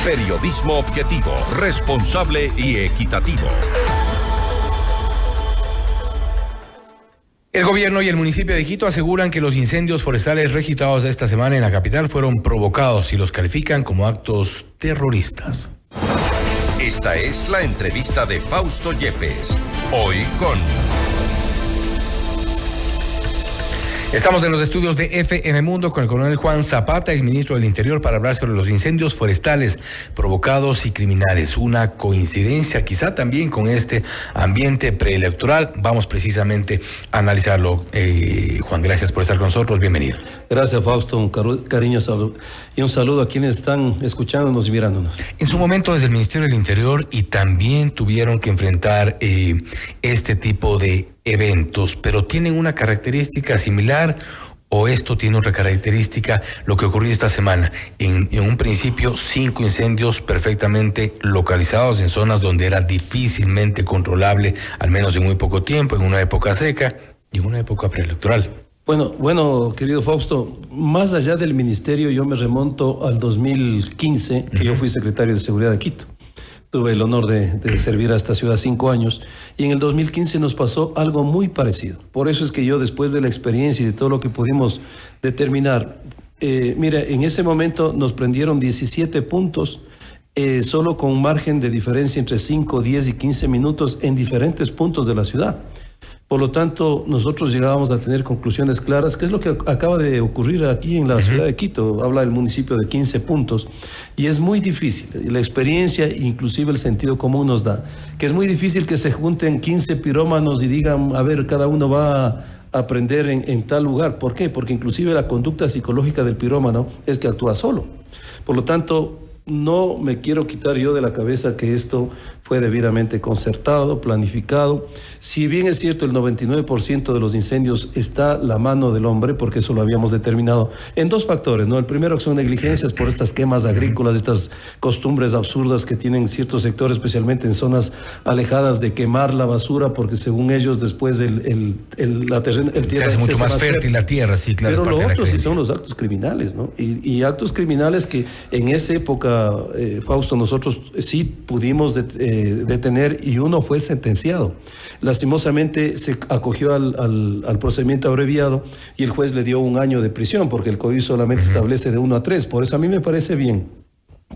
Periodismo objetivo, responsable y equitativo. El gobierno y el municipio de Quito aseguran que los incendios forestales registrados esta semana en la capital fueron provocados y los califican como actos terroristas. Esta es la entrevista de Fausto Yepes. Hoy con... Estamos en los estudios de FM Mundo con el coronel Juan Zapata, exministro del Interior, para hablar sobre los incendios forestales provocados y criminales. Una coincidencia quizá también con este ambiente preelectoral. Vamos precisamente a analizarlo. Juan, gracias por estar con nosotros. Bienvenido. Gracias, Fausto. Un cariño y un saludo a quienes están escuchándonos y mirándonos. En su momento desde el Ministerio del Interior y también tuvieron que enfrentar este tipo de eventos, pero ¿tienen una característica similar o esto tiene otra característica? Lo que ocurrió esta semana, en un principio 5 incendios perfectamente localizados en zonas donde era difícilmente controlable, al menos en muy poco tiempo, en una época seca y en una época preelectoral. Bueno, querido Fausto, más allá del ministerio yo me remonto al 2015, que yo fui secretario de Seguridad de Quito. Tuve el honor de servir a esta ciudad 5 años y en el 2015 nos pasó algo muy parecido. Por eso es que yo, después de la experiencia y de todo lo que pudimos determinar, mira, en ese momento nos prendieron 17 puntos, solo con un margen de diferencia entre 5, 10 y 15 minutos en diferentes puntos de la ciudad. Por lo tanto, nosotros llegábamos a tener conclusiones claras, que es lo que acaba de ocurrir aquí en la ciudad de Quito. Habla el municipio de 15 puntos y es muy difícil. La experiencia, inclusive el sentido común nos da, que es muy difícil que se junten 15 pirómanos y digan, a ver, cada uno va a aprender en tal lugar. ¿Por qué? Porque inclusive la conducta psicológica del pirómano es que actúa solo. Por lo tanto, no me quiero quitar yo de la cabeza que esto fue debidamente concertado, planificado. Si bien es cierto, el 99% de los incendios está la mano del hombre, porque eso lo habíamos determinado en 2 factores, ¿no? El primero son negligencias por estas quemas agrícolas, estas costumbres absurdas que tienen ciertos sectores, especialmente en zonas alejadas, de quemar la basura, porque según ellos después la tierra se hace mucho más fértil la tierra, sí, claro. Pero lo otro sí son los actos criminales, ¿no? Y actos criminales que en esa época, Fausto, nosotros sí pudimos detener y uno fue sentenciado. Lastimosamente se acogió al procedimiento abreviado y el juez le dio 1 año de prisión porque el código solamente establece de 1 a 3. Por eso a mí me parece bien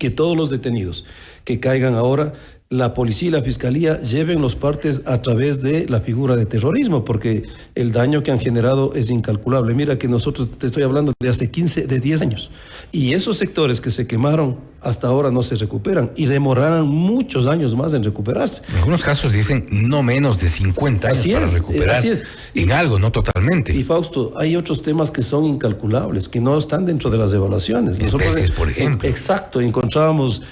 que todos los detenidos que caigan ahora, la policía y la fiscalía lleven los partes a través de la figura de terrorismo, porque el daño que han generado es incalculable. Mira que nosotros, te estoy hablando de hace 10 años, y esos sectores que se quemaron hasta ahora no se recuperan y demorarán muchos años más en recuperarse. En algunos casos dicen no menos de 50 años para recuperar así es. En algo, no totalmente. Y Fausto, hay otros temas que son incalculables, que no están dentro de las evaluaciones. Especies, por ejemplo. Exacto, encontrábamos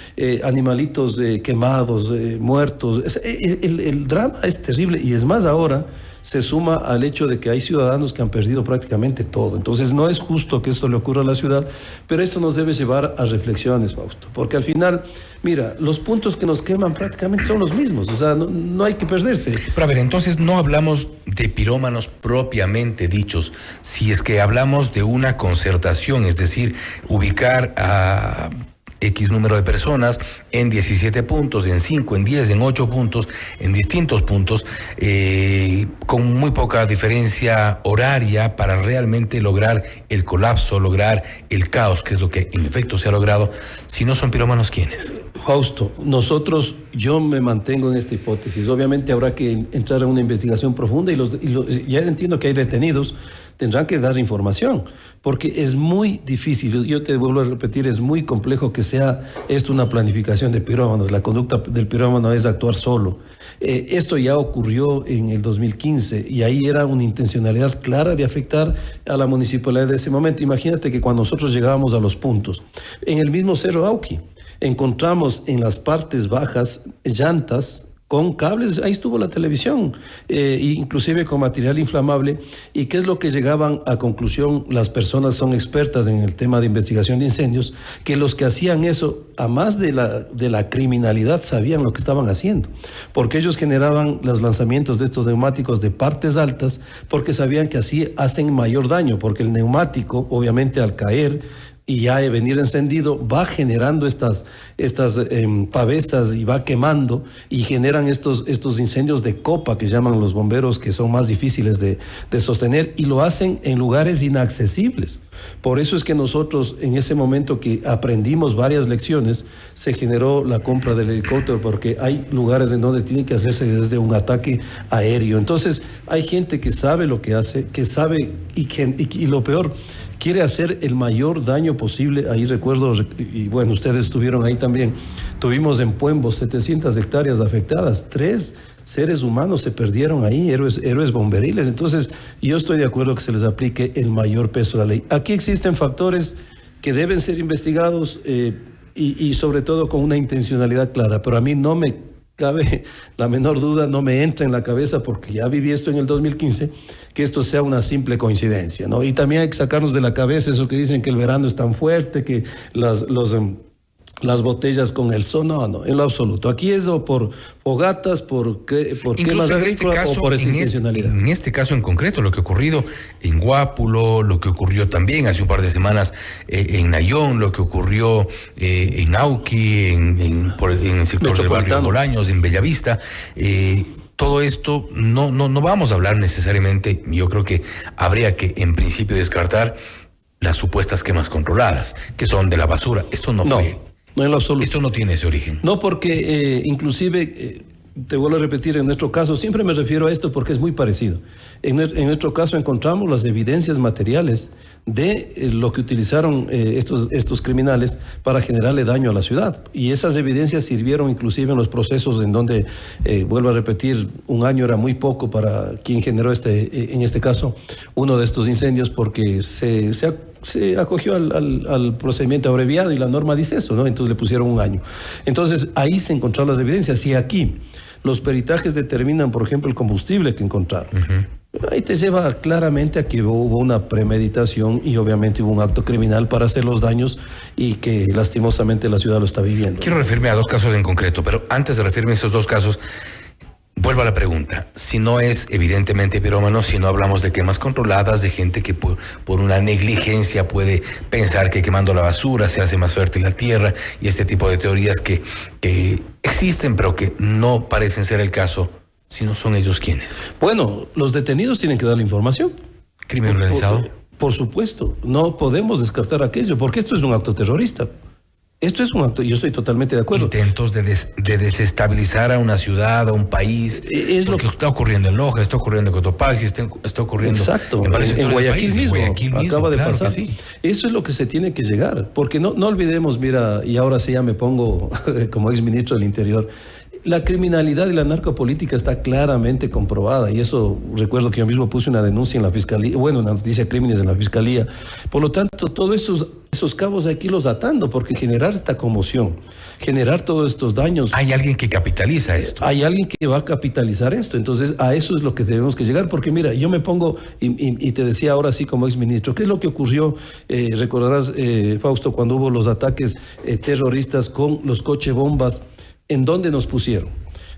animalitos quemados, muertos. El drama es terrible y es más ahora se suma al hecho de que hay ciudadanos que han perdido prácticamente todo. Entonces no es justo que esto le ocurra a la ciudad, pero esto nos debe llevar a reflexiones, Fausto, porque al final, mira, los puntos que nos queman prácticamente son los mismos, o sea, no hay que perderse. Pero a ver, entonces no hablamos de pirómanos propiamente dichos, si es que hablamos de una concertación, es decir, ubicar a X número de personas en 17 puntos, en 5, en 10, en 8 puntos, en distintos puntos, con muy poca diferencia horaria para realmente lograr el colapso, lograr el caos, que es lo que en efecto se ha logrado. Si no son pirómanos, ¿quiénes? Fausto, yo me mantengo en esta hipótesis. Obviamente habrá que entrar a una investigación profunda y ya entiendo que hay detenidos, tendrán que dar información, porque es muy difícil, yo te vuelvo a repetir, es muy complejo que sea esto una planificación de pirómanos. La conducta del pirómano es actuar solo. Esto ya ocurrió en el 2015 y ahí era una intencionalidad clara de afectar a la municipalidad de ese momento. Imagínate que cuando nosotros llegábamos a los puntos, en el mismo Cerro Auqui, encontramos en las partes bajas llantas con cables, ahí estuvo la televisión, inclusive con material inflamable. ¿Y qué es lo que llegaban a conclusión? Las personas son expertas en el tema de investigación de incendios, que los que hacían eso, a más de la criminalidad, sabían lo que estaban haciendo, porque ellos generaban los lanzamientos de estos neumáticos de partes altas, porque sabían que así hacen mayor daño, porque el neumático, obviamente al caer, y ya de venir encendido va generando estas pavesas y va quemando y generan estos incendios de copa que llaman los bomberos, que son más difíciles de sostener, y lo hacen en lugares inaccesibles. Por eso es que nosotros en ese momento que aprendimos varias lecciones, se generó la compra del helicóptero, porque hay lugares en donde tiene que hacerse desde un ataque aéreo. Entonces hay gente que sabe lo que hace, que sabe y lo peor, quiere hacer el mayor daño posible. Ahí recuerdo, y bueno, ustedes estuvieron ahí también, tuvimos en Puembo 700 hectáreas afectadas, 3 seres humanos se perdieron ahí, héroes bomberiles. Entonces yo estoy de acuerdo que se les aplique el mayor peso de la ley. Aquí existen factores que deben ser investigados y sobre todo con una intencionalidad clara, pero a mí no me cabe la menor duda, no me entra en la cabeza, porque ya viví esto en el 2015, que esto sea una simple coincidencia, ¿no? Y también hay que sacarnos de la cabeza eso que dicen que el verano es tan fuerte, que las botellas con el sol, no, en lo absoluto. Aquí es o por fogatas, por quemas agrícolas o por esa intencionalidad. En este caso en concreto, lo que ha ocurrido en Guápulo, lo que ocurrió también hace un par de semanas en Nayón, lo que ocurrió en Auqui, en el sector del barrio Bolaños, en Bellavista, todo esto no vamos a hablar necesariamente. Yo creo que habría que en principio descartar las supuestas quemas controladas, que son de la basura. Esto no fue. No, en lo absoluto. Esto no tiene ese origen. No, porque inclusive, te vuelvo a repetir, en nuestro caso, siempre me refiero a esto porque es muy parecido. En nuestro caso encontramos las evidencias materiales de lo que utilizaron estos criminales para generarle daño a la ciudad. Y esas evidencias sirvieron inclusive en los procesos en donde, vuelvo a repetir, un año era muy poco para quien generó en este caso, uno de estos incendios, porque se acogió al procedimiento abreviado y la norma dice eso, ¿no? Entonces le pusieron un año. Entonces ahí se encontraron las evidencias. Y aquí los peritajes determinan, por ejemplo, el combustible que encontraron. Ahí te lleva claramente a que hubo una premeditación y obviamente hubo un acto criminal para hacer los daños, y que lastimosamente la ciudad lo está viviendo. Quiero referirme a 2 casos en concreto, pero antes de referirme a esos 2 casos, vuelvo a la pregunta. Si no es evidentemente pirómano, si no hablamos de quemas controladas, de gente que por una negligencia puede pensar que quemando la basura se hace más fértil la tierra, y este tipo de teorías que existen pero que no parecen ser el caso, si no son ellos quienes. Bueno, los detenidos tienen que dar la información. ¿Crimen organizado? Por supuesto, no podemos descartar aquello, porque esto es un acto terrorista. Esto es un acto, yo estoy totalmente de acuerdo. Intentos de desestabilizar a una ciudad, a un país. Es lo que está ocurriendo en Loja, está ocurriendo en Cotopaxi, está ocurriendo. Exacto, en Guayaquil mismo, acaba de pasar. Sí. Eso es lo que se tiene que llegar, porque no olvidemos, mira, y ahora sí ya me pongo como exministro del Interior, la criminalidad y la narcopolítica está claramente comprobada, y eso recuerdo que yo mismo puse una denuncia en la fiscalía, bueno, una noticia de crímenes en la fiscalía. Por lo tanto, todos esos cabos aquí los atando, porque generar esta conmoción, generar todos estos daños. Hay alguien que capitaliza esto. Hay alguien que va a capitalizar esto. Entonces, a eso es lo que tenemos que llegar, porque mira, yo me pongo, y te decía ahora sí como exministro, ¿qué es lo que ocurrió? Recordarás, Fausto, cuando hubo los ataques terroristas con los coche bombas. ¿En dónde nos pusieron?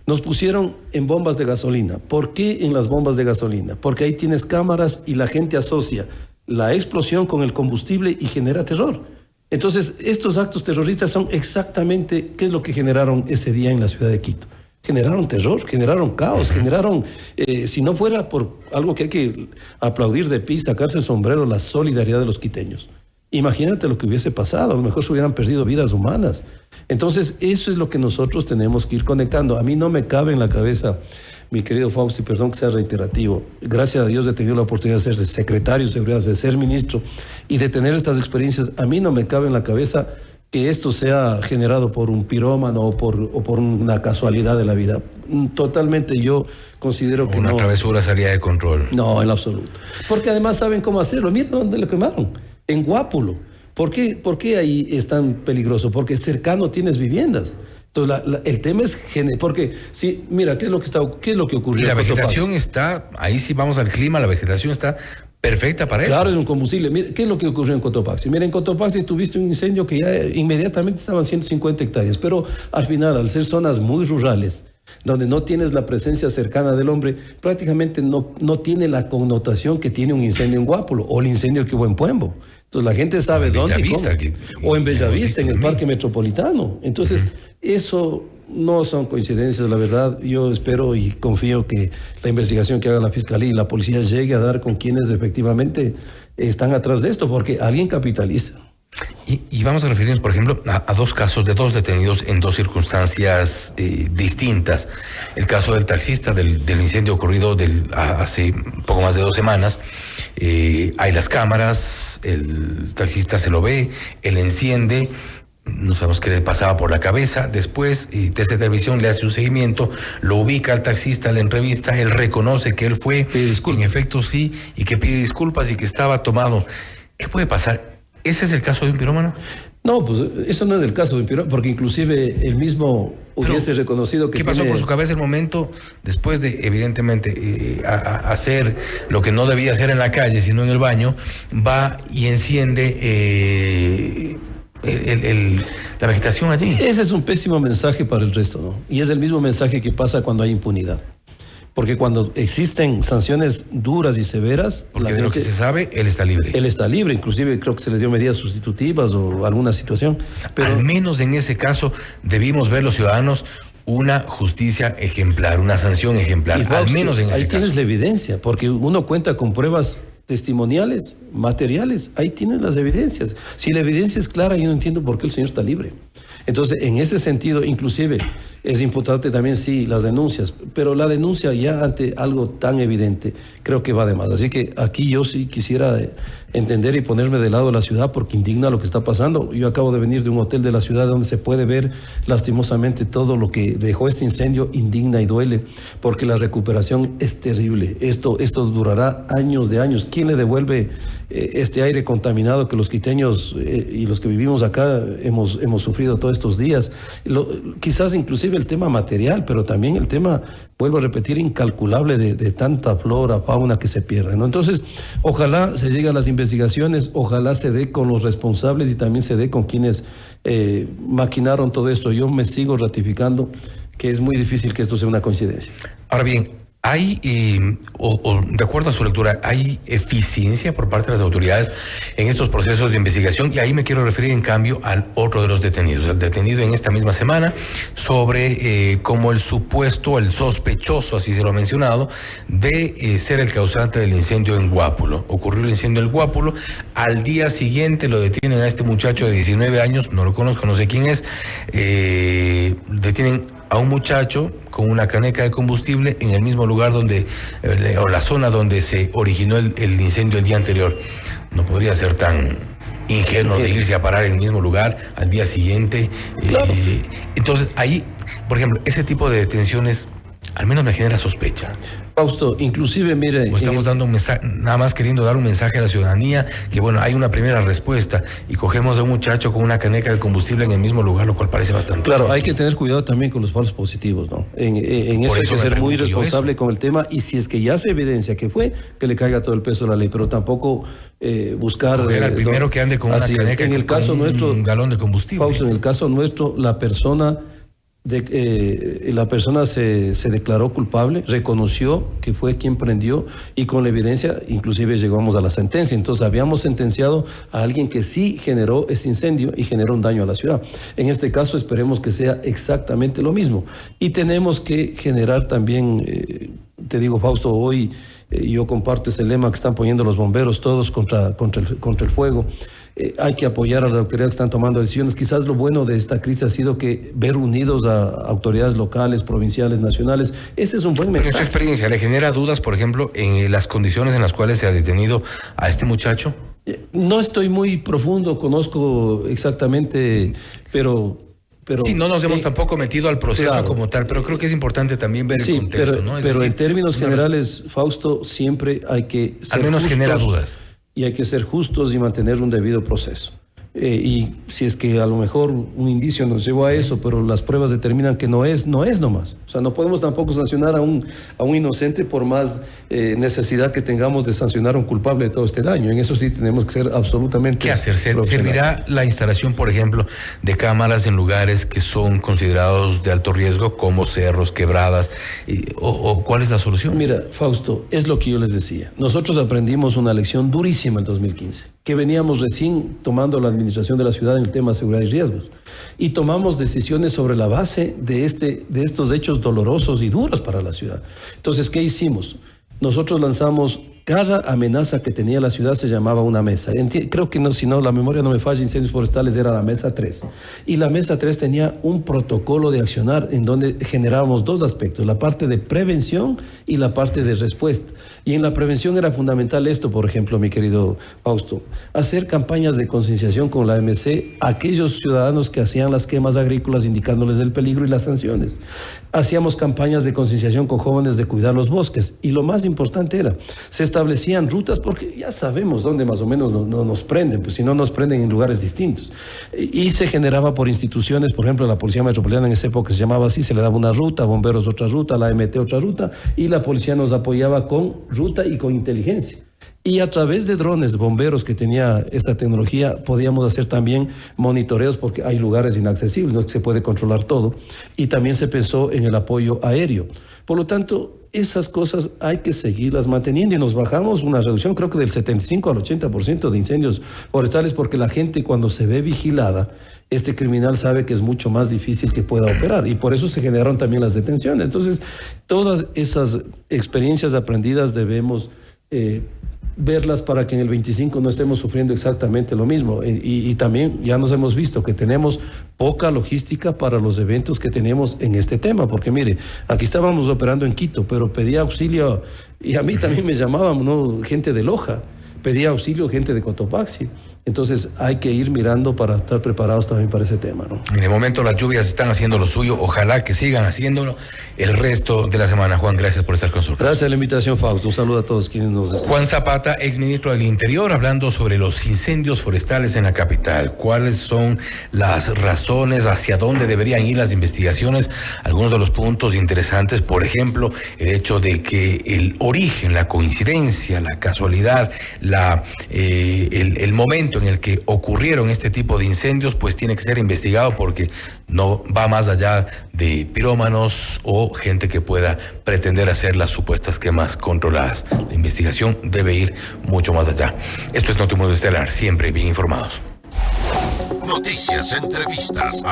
Nos pusieron en bombas de gasolina. ¿Por qué en las bombas de gasolina? Porque ahí tienes cámaras y la gente asocia la explosión con el combustible y genera terror. Entonces, estos actos terroristas son exactamente qué es lo que generaron ese día en la ciudad de Quito. Generaron terror, generaron caos, generaron, si no fuera por algo que hay que aplaudir de pie, sacarse el sombrero, la solidaridad de los quiteños. Imagínate lo que hubiese pasado, a lo mejor se hubieran perdido vidas humanas. Entonces, eso es lo que nosotros tenemos que ir conectando. A mí no me cabe en la cabeza, mi querido Fausto, y perdón que sea reiterativo, gracias a Dios he tenido la oportunidad de ser secretario de Seguridad, de ser ministro y de tener estas experiencias. A mí no me cabe en la cabeza que esto sea generado por un pirómano o por una casualidad de la vida. Totalmente yo considero que no. Una travesura salida de control. No, en lo absoluto. Porque además saben cómo hacerlo. Mira dónde lo quemaron. En Guápulo. ¿Por qué ahí es tan peligroso? Porque cercano tienes viviendas. Entonces el tema es porque sí, mira, ¿qué es lo que ocurrió? Y la vegetación está, ahí sí vamos al clima, la vegetación está perfecta para eso. Claro, es un combustible. Mira, ¿qué es lo que ocurrió en Cotopaxi? Mira, en Cotopaxi tuviste un incendio que ya inmediatamente estaban 150 hectáreas, pero al final, al ser zonas muy rurales, donde no tienes la presencia cercana del hombre, prácticamente no tiene la connotación que tiene un incendio en Guápulo o el incendio que hubo en Puembo. Entonces la gente sabe dónde y cómo. O en Bellavista, en el Parque Metropolitano. Entonces, eso no son coincidencias, la verdad. Yo espero y confío que la investigación que haga la Fiscalía y la Policía llegue a dar con quienes efectivamente están atrás de esto, porque alguien capitaliza. Y vamos a referirnos, por ejemplo, a dos casos de dos detenidos en dos circunstancias distintas. El caso del taxista, del incendio ocurrido hace poco más de 2 semanas. Hay las cámaras, el taxista se lo ve, él enciende, no sabemos qué le pasaba por la cabeza. Después, TC Televisión le hace un seguimiento, lo ubica al taxista, le entrevista, él reconoce que él fue, en efecto sí, y que pide disculpas y que estaba tomado. ¿Qué puede pasar? ¿Ese es el caso de un pirómano? No, pues eso no es el caso de un pirómano, porque inclusive él mismo hubiese reconocido que... ¿Qué pasó por su cabeza el momento después de, evidentemente, hacer lo que no debía hacer en la calle, sino en el baño? Va y enciende la vegetación allí. Ese es un pésimo mensaje para el resto, ¿no? Y es el mismo mensaje que pasa cuando hay impunidad. Porque cuando existen sanciones duras y severas... Porque de lo que se sabe, él está libre. Él está libre, inclusive creo que se le dio medidas sustitutivas o alguna situación. Pero al menos en ese caso debimos ver los ciudadanos una justicia ejemplar, una sanción ejemplar, al menos en ese caso. Ahí tienes la evidencia, porque uno cuenta con pruebas testimoniales, materiales, ahí tienes las evidencias. Si la evidencia es clara, yo no entiendo por qué el señor está libre. Entonces, en ese sentido, inclusive, es importante también, sí, las denuncias, pero la denuncia ya ante algo tan evidente, creo que va de más. Así que aquí yo sí quisiera entender y ponerme del lado de la ciudad, porque indigna lo que está pasando. Yo acabo de venir de un hotel de la ciudad donde se puede ver lastimosamente todo lo que dejó este incendio, indigna y duele, porque la recuperación es terrible. Esto durará años de años. ¿Quién le devuelve este aire contaminado que los quiteños y los que vivimos acá hemos sufrido todos estos días? Quizás inclusive el tema material, pero también el tema, vuelvo a repetir, incalculable de tanta flora, fauna que se pierde, ¿no? Entonces, ojalá se llegue a las investigaciones, ojalá se dé con los responsables y también se dé con quienes maquinaron todo esto. Yo me sigo ratificando que es muy difícil que esto sea una coincidencia. Ahora bien, ¿hay, de acuerdo a su lectura, hay eficiencia por parte de las autoridades en estos procesos de investigación? Y ahí me quiero referir, en cambio, al otro de los detenidos, el detenido en esta misma semana, sobre cómo el sospechoso, así se lo ha mencionado, de ser el causante del incendio en Guápulo. Ocurrió el incendio en Guápulo, al día siguiente lo detienen a este muchacho de 19 años, no lo conozco, no sé quién es, detienen a un muchacho con una caneca de combustible en el mismo lugar donde, o la zona donde se originó el incendio el día anterior. No podría ser tan ingenuo de irse a parar en el mismo lugar al día siguiente. Claro. Entonces, ahí, por ejemplo, ese tipo de detenciones al menos me genera sospecha. Fausto, inclusive, mire... O estamos dando un mensaje, nada más queriendo dar un mensaje a la ciudadanía, que bueno, hay una primera respuesta, y cogemos a un muchacho con una caneca de combustible en el mismo lugar, lo cual parece bastante... Claro, hay que tener cuidado también con los falsos positivos, ¿no? En eso hay que ser muy responsable con el tema, y si es que ya se evidencia que fue, que le caiga todo el peso de la ley, pero tampoco buscar... al primero que ande con una caneca en el caso nuestro, un galón de combustible. Fausto, en el caso nuestro, la persona se declaró culpable, reconoció que fue quien prendió, y con la evidencia inclusive llegamos a la sentencia. Entonces habíamos sentenciado a alguien que sí generó ese incendio y generó un daño a la ciudad. En este caso esperemos que sea exactamente lo mismo, y tenemos que generar también, te digo, Fausto, hoy yo comparto ese lema que están poniendo los bomberos todos contra el fuego. Hay que apoyar a las autoridades que están tomando decisiones. Quizás lo bueno de esta crisis ha sido que ver unidos a autoridades locales, provinciales, nacionales, ese es un buen mensaje. ¿En su experiencia le genera dudas, por ejemplo, en las condiciones en las cuales se ha detenido a este muchacho? No estoy muy profundo, conozco exactamente, pero sí, no nos hemos tampoco metido al proceso, claro, como tal, pero creo que es importante también ver el contexto, ¿no? Pero en términos generales, Fausto, siempre hay que ser al menos justos, genera dudas. Y hay que ser justos y mantener un debido proceso. Y si es que a lo mejor un indicio nos llevó a eso, pero las pruebas determinan que no es nomás. sea, no podemos tampoco sancionar a un inocente por más necesidad que tengamos de sancionar a un culpable de todo este daño. En eso sí tenemos que ser absolutamente... ¿Qué hacer? ¿Servirá la instalación, por ejemplo, de cámaras en lugares que son considerados de alto riesgo, como cerros, quebradas? ¿O cuál es la solución? Mira, Fausto, es lo que yo les decía. Nosotros aprendimos una lección durísima en 2015, que veníamos recién tomando la administración de la ciudad en el tema de seguridad y riesgos. Y tomamos decisiones sobre la base de estos hechos dolorosos y duros para la ciudad. Entonces, ¿qué hicimos? Nosotros lanzamos, cada amenaza que tenía la ciudad se llamaba una mesa. Creo que no, si no, la memoria no me falla, incendios forestales era la mesa 3. Y la mesa 3 tenía un protocolo de accionar en donde generábamos dos aspectos, la parte de prevención y la parte de respuesta. Y en la prevención era fundamental esto, por ejemplo, mi querido Fausto, hacer campañas de concienciación con la AMC a aquellos ciudadanos que hacían las quemas agrícolas indicándoles el peligro y las sanciones. Hacíamos campañas de concienciación con jóvenes de cuidar los bosques. Y lo más importante era, se establecían rutas porque ya sabemos dónde más o menos no nos prenden, pues si no nos prenden en lugares distintos. Y se generaba por instituciones, por ejemplo, la Policía Metropolitana en esa época se llamaba así, se le daba una ruta, bomberos otra ruta, la AMT otra ruta, y la policía nos apoyaba con ruta y con inteligencia. Y a través de drones, bomberos que tenía esta tecnología, podíamos hacer también monitoreos porque hay lugares inaccesibles, no es que se puede controlar todo. Y también se pensó en el apoyo aéreo. Por lo tanto, esas cosas hay que seguirlas manteniendo y nos bajamos una reducción, creo que del 75 al 80% de incendios forestales, porque la gente cuando se ve vigilada, este criminal sabe que es mucho más difícil que pueda operar y por eso se generaron también las detenciones. Entonces, todas esas experiencias aprendidas debemos verlas para que en el 25 no estemos sufriendo exactamente lo mismo. Y también ya nos hemos visto que tenemos poca logística para los eventos que tenemos en este tema, porque mire, aquí estábamos operando en Quito, pero pedía auxilio, y a mí también me llamaban, ¿no?, gente de Loja, pedía auxilio gente de Cotopaxi. Entonces hay que ir mirando para estar preparados también para ese tema, ¿no? De momento las lluvias están haciendo lo suyo, ojalá que sigan haciéndolo el resto de la semana. Juan, gracias por estar con nosotros. Gracias a la invitación, Fausto. Un saludo a todos quienes nos escuchan. Juan Zapata, exministro del Interior, hablando sobre los incendios forestales en la capital. ¿Cuáles son las razones? ¿Hacia dónde deberían ir las investigaciones? Algunos de los puntos interesantes, por ejemplo, el hecho de que el origen, la coincidencia, la casualidad, el momento en el que ocurrieron este tipo de incendios, pues tiene que ser investigado porque no va más allá de pirómanos o gente que pueda pretender hacer las supuestas quemas controladas. La investigación debe ir mucho más allá. Esto es Notimundo Estelar, siempre bien informados. Noticias, entrevistas,